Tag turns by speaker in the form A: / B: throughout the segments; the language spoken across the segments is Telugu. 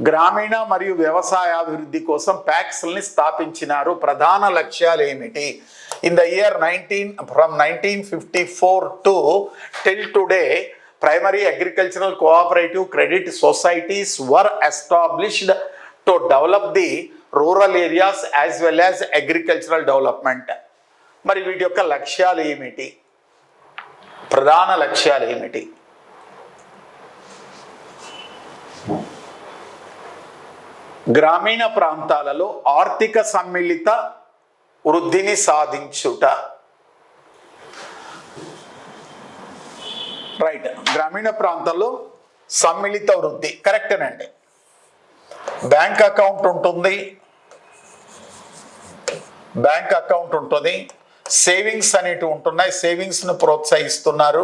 A: గ్రామీణ మరియు వ్యవసాయాభివృద్ధి కోసం ప్యాక్స్ని స్థాపించినారు. ప్రధాన లక్ష్యాలు ఏమిటి? In the year 1954 to till today, primary agricultural cooperative credit societies were established to develop the rural areas as well as agricultural development. మరి వీటి యొక్క లక్ష్యాలు ఏమిటి? ప్రధాన లక్ష్యాలు ఏమిటి? గ్రామీణ ప్రాంతాలలో ఆర్థిక సమ్మిళిత వృద్ధిని సాధించుట. రైట్. గ్రామీణ ప్రాంతాల్లో సమ్మిళిత వృద్ధి కరెక్టేనండి. బ్యాంక్ అకౌంట్ ఉంటుంది, సేవింగ్స్ అనేటివి ఉంటున్నాయి, సేవింగ్స్ను ప్రోత్సహిస్తున్నారు.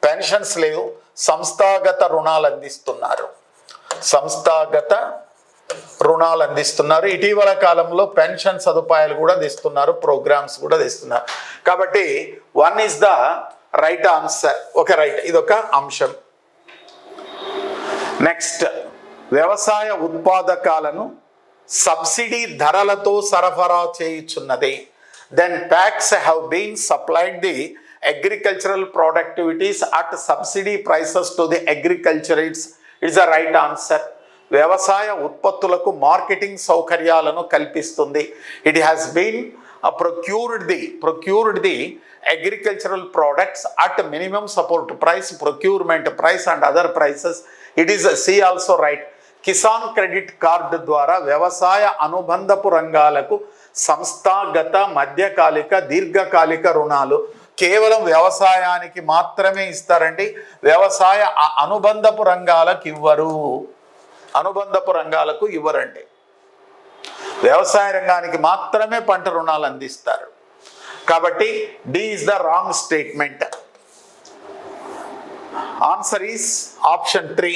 A: పెన్షన్స్ లేవు, సంస్థాగత రుణాలు అందిస్తున్నారు. ఇటీవల కాలంలో పెన్షన్ సదుపాయాలు కూడా తెస్తున్నారు, ప్రోగ్రామ్స్ కూడా తెస్తున్నారు. కాబట్టి 1 is the right answer. Okay, right, ఇదొక అంశం. నెక్స్ట్, వ్యవసాయ ఉత్పాదకాలను సబ్సిడీ ధరలతో సరఫరా చేయుచున్నది. Then PACS have been supplied the agricultural productivities at subsidy prices to the agriculturists. It's the right answer. వ్యవసాయ ఉత్పత్తులకు మార్కెటింగ్ సౌకర్యాలను కల్పిస్తుంది. It has been procured the agricultural products at minimum support price, procurement price and other prices. It is C also right. Kisan credit card ద్వారా వ్యవసాయ అనుబంధపు రంగాలకు సంస్థాగత, మధ్యకాలిక, దీర్ఘకాలిక రుణాలు కేవలం వ్యవసాయానికి మాత్రమే ఇస్తారండి. వ్యవసాయ అనుబంధపు రంగాలకు ఇవ్వరండి. వ్యవసాయ రంగానికి మాత్రమే పంట రుణాలు అందిస్తారు. కాబట్టి D is the wrong statement. Answer is option 3.